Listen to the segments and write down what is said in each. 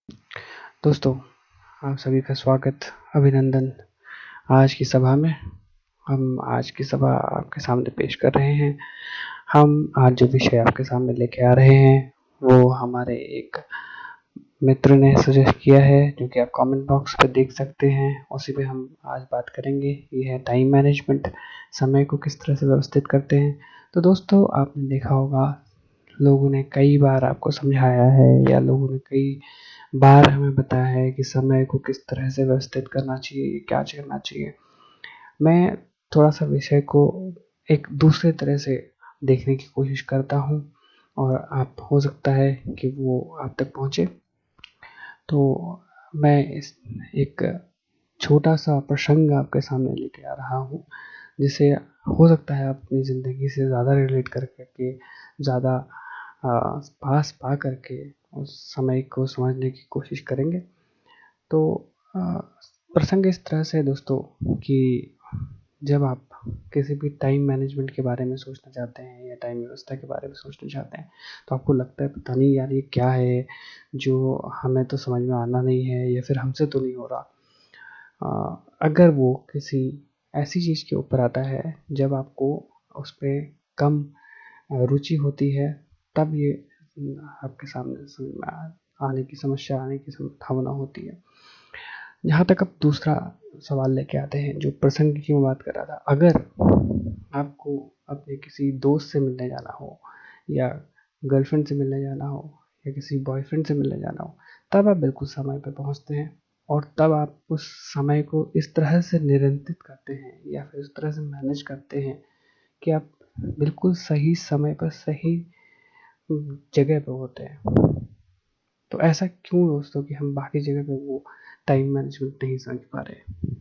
दोस्तों, आप सभी का स्वागत, अभिनंदन। आज की सभा में हम आज की सभा आपके सामने पेश कर रहे हैं। हम आज जो विषय आपके सामने लेके आ रहे हैं वो हमारे एक मित्र ने सजेस्ट किया है, जो कि आप कमेंट बॉक्स पे देख सकते हैं। उसी पे हम आज बात करेंगे। ये है टाइम मैनेजमेंट, समय को किस तरह से व्यवस्थित करते हैं। तो दोस्तों, आपने देखा होगा, लोगों ने कई बार आपको समझाया है या लोगों ने कई बार हमें बताया है कि समय को किस तरह से व्यवस्थित करना चाहिए, क्या करना चाहिए। मैं थोड़ा-सा विषय को एक दूसरे तरह से देखने की कोशिश करता हूँ और आप हो सकता है कि वो आप तक पहुँचे। तो मैं इस एक छोटा-सा प्रसंग आपके सामने लेके आ रहा हूँ, जिसे हो सकता है आप अपनी ज़िंदगी से ज़्यादा रिलेट कर के, ज़्यादा पास पा करके उस समय को समझने की कोशिश करेंगे। तो अ, प्रसंग इस तरह से है दोस्तों कि जब आप किसी भी टाइम मैनेजमेंट के बारे में सोचना चाहते हैं या टाइम व्यवस्था के बारे में सोचना चाहते हैं, तो आपको लगता है पता नहीं यार ये क्या है, जो हमें तो समझ में आना नहीं है या फिर हमसे तो नहीं हो रहा। अगर वो किसी ऐसी चीज़ के ऊपर आता है जब आपको उस पे कम रुचि होती है, तब ये आपके सामने समझ में आने की समस्या आने की संभावना होती है। यहाँ तक अब दूसरा सवाल लेके आते हैं, जो प्रसंग की मैं बात कर रहा था। अगर आपको अपने किसी दोस्त से मिलने जाना हो या गर्लफ्रेंड से मिलने जाना हो या किसी बॉयफ्रेंड से मिलने जाना हो, तब आप बिल्कुल समय पे पहुँचते हैं और तब आप उस समय को इस तरह से नियंत्रित करते हैं या फिर इस तरह से मैनेज करते हैं कि आप बिल्कुल सही समय पर सही जगह पे होते हैं। तो ऐसा क्यों दोस्तों कि हम बाकी जगह पे वो टाइम मैनेजमेंट नहीं समझ पा रहे।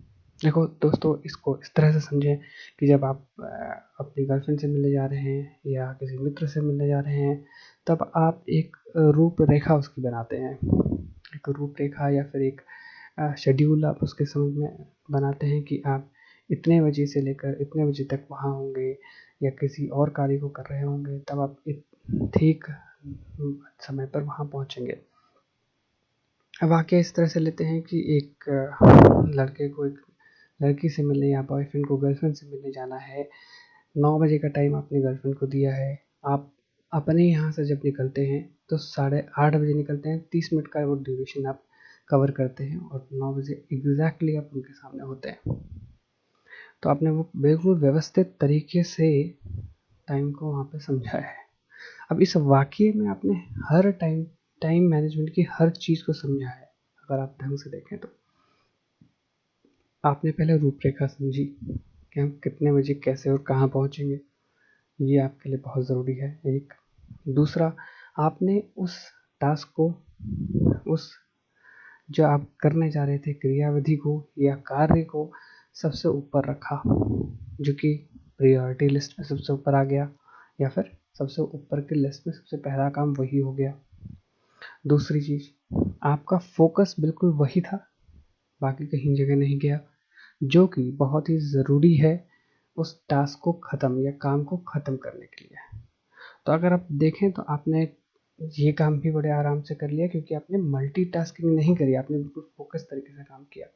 देखो दोस्तों, इसको इस तरह से समझें कि जब आप अपनी गर्लफ्रेंड से मिलने जा रहे हैं या किसी मित्र से मिलने जा रहे हैं, तब आप एक रूपरेखा उसकी बनाते हैं। एक रूपरेखा या फिर एक शेड्यूल आप उसके समझ में बनाते हैं कि आप इतने बजे से लेकर इतने बजे तक वहाँ होंगे या किसी और कार्य को कर रहे होंगे, तब आप ठीक समय पर वहाँ पहुँचेंगे। वाक़या इस तरह से लेते हैं कि एक लड़के को एक लड़की से मिलने या बॉयफ्रेंड को गर्लफ्रेंड से मिलने जाना है। 9 बजे का टाइम आपने गर्लफ्रेंड को दिया है। आप अपने यहाँ से जब निकलते हैं तो साढ़े 8 बजे निकलते हैं। 30 मिनट का वो ड्यूरेशन आप कवर करते हैं और 9 बजे एग्ज़ैक्टली आप उनके सामने होते हैं। तो आपने वो बिल्कुल व्यवस्थित तरीके से टाइम को वहाँ पे समझा है। अब इस वाक़ये में आपने हर टाइम मैनेजमेंट की हर चीज़ को समझा है, अगर आप ढंग से देखें तो। आपने पहले रूपरेखा समझी कि हम कितने बजे कैसे और कहाँ पहुँचेंगे, ये आपके लिए बहुत ज़रूरी है एक। दूसरा, आपने उस टास्क को, उस जो आप करने जा रहे थे क्रियाविधि को या कार्य को सबसे ऊपर रखा, जो कि प्रायोरिटी लिस्ट में सबसे ऊपर आ गया या फिर सबसे ऊपर की लिस्ट में सबसे पहला काम वही हो गया। दूसरी चीज़, आपका फोकस बिल्कुल वही था, बाकी कहीं जगह नहीं गया, जो कि बहुत ही ज़रूरी है उस टास्क को ख़त्म या काम को ख़त्म करने के लिए। तो अगर आप देखें तो आपने ये काम भी बड़े आराम से कर लिया, क्योंकि आपने मल्टीटास्किंग नहीं करी, आपने बिल्कुल फोकस तरीके से काम किया।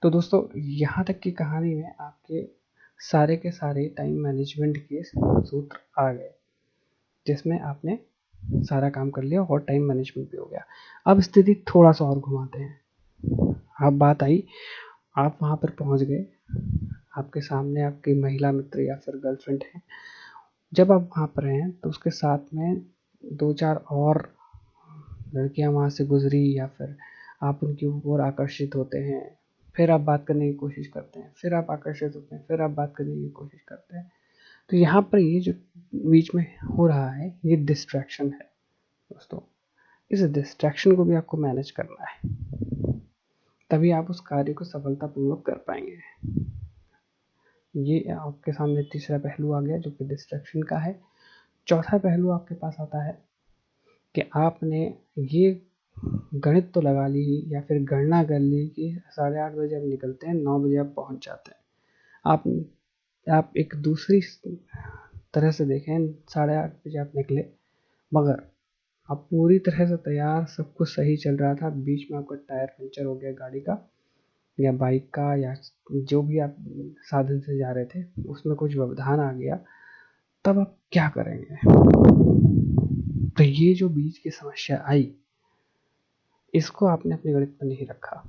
तो दोस्तों, यहाँ तक की कहानी में आपके सारे के सारे टाइम मैनेजमेंट के सूत्र आ गए, जिसमें आपने सारा काम कर लिया और टाइम मैनेजमेंट भी हो गया। अब स्थिति थोड़ा सा और घुमाते हैं। अब बात आई, आप वहाँ पर पहुँच गए, आपके सामने आपकी महिला मित्र या फिर गर्लफ्रेंड है। जब आप वहाँ पर हैं तो उसके साथ में 2-4 और लड़कियाँ वहाँ से गुजरी या फिर आप उनकी ओर आकर्षित होते हैं। फिर आप बात करने की कोशिश करते हैं, फिर आप आकर्षित होते हैं, फिर आप बात करने की कोशिश करते हैं। तो यहाँ पर ये जो बीच में हो रहा है, ये डिस्ट्रैक्शन है दोस्तों। इस डिस्ट्रैक्शन को भी आपको मैनेज करना है, तभी आप उस कार्य को सफलतापूर्वक कर पाएंगे। ये आपके सामने तीसरा पहलू आ गया, जो कि डिस्ट्रैक्शन का है। चौथा पहलू आपके पास आता है कि आपने ये गणित तो लगा ली या फिर गणना कर ली कि 8:30 बजे आप निकलते हैं, 9 बजे आप पहुंच जाते हैं। आप एक दूसरी तरह से देखें, 8:30 बजे आप निकले, मगर आप पूरी तरह से तैयार, सब कुछ सही चल रहा था, बीच में आपका टायर पंचर हो गया गाड़ी का या बाइक का या जो भी आप साधन से जा रहे थे, उसमें कुछ व्यवधान आ गया, तब आप क्या करेंगे? तो ये जो बीच की समस्या आई, इसको आपने अपने गणित में नहीं रखा,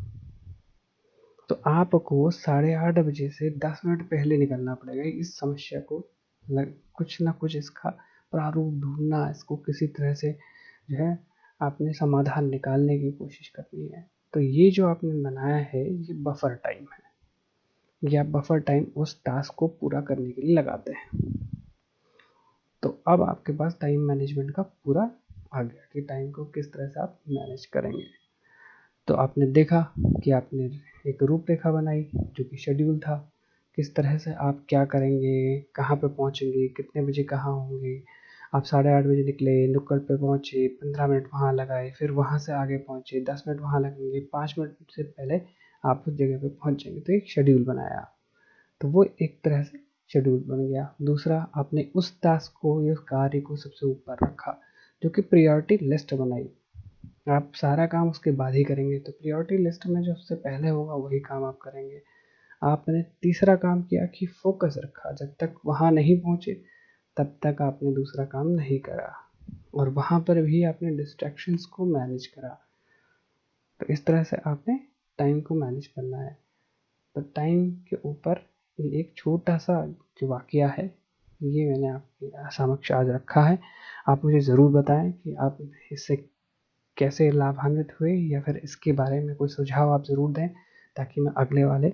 तो आपको 8:30 बजे से 10 मिनट पहले निकलना पड़ेगा। इस समस्या को कुछ ना कुछ इसका प्रारूप ढूंढना, इसको किसी तरह से जो है आपने समाधान निकालने की कोशिश करनी है। तो ये जो आपने बनाया है, ये बफर टाइम है, या बफर टाइम उस टास्क को पूरा करने के लिए लगाते हैं। तो अब आपके पास टाइम मैनेजमेंट का पूरा आ गया कि टाइम को किस तरह से आप मैनेज करेंगे। तो आपने देखा कि आपने एक रूपरेखा बनाई जो कि शेड्यूल था, किस तरह से आप क्या करेंगे, कहाँ पे पहुँचेंगे, कितने बजे कहाँ होंगे। आप 8:30 बजे निकले, नुक्कड़ पे पहुँचे, 15 मिनट वहाँ लगाए, फिर वहाँ से आगे पहुँचे, 10 मिनट वहाँ लगेंगे, 5 मिनट से पहले आप उस जगह पे पहुँच जाएंगे। तो एक शेड्यूल बनाया, तो वो एक तरह से शेड्यूल बन गया। दूसरा, आपने उस टास्क को या उस कार्य को सबसे ऊपर रखा, जो कि प्रायोरिटी लिस्ट बनाई। आप सारा काम उसके बाद ही करेंगे, तो प्रायोरिटी लिस्ट में जो सबसे पहले होगा वही काम आप करेंगे। आपने तीसरा काम किया कि फोकस रखा, जब तक वहाँ नहीं पहुँचे तब तक आपने दूसरा काम नहीं करा, और वहाँ पर भी आपने डिस्ट्रैक्शंस को मैनेज करा। तो इस तरह से आपने टाइम को मैनेज करना है। तो टाइम के ऊपर ये एक छोटा सा जो वाकया है, ये मैंने आपके समक्ष आज रखा है। आप मुझे ज़रूर बताएं कि आप इससे कैसे लाभान्वित हुए, या फिर इसके बारे में कोई सुझाव आप ज़रूर दें, ताकि मैं अगले वाले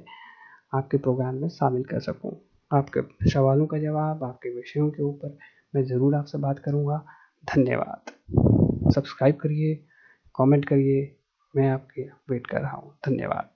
आपके प्रोग्राम में शामिल कर सकूं। आपके सवालों का जवाब, आपके विषयों के ऊपर मैं ज़रूर आपसे बात करूंगा। धन्यवाद। सब्सक्राइब करिए, कमेंट करिए, मैं आपके वेट कर रहा हूं। धन्यवाद।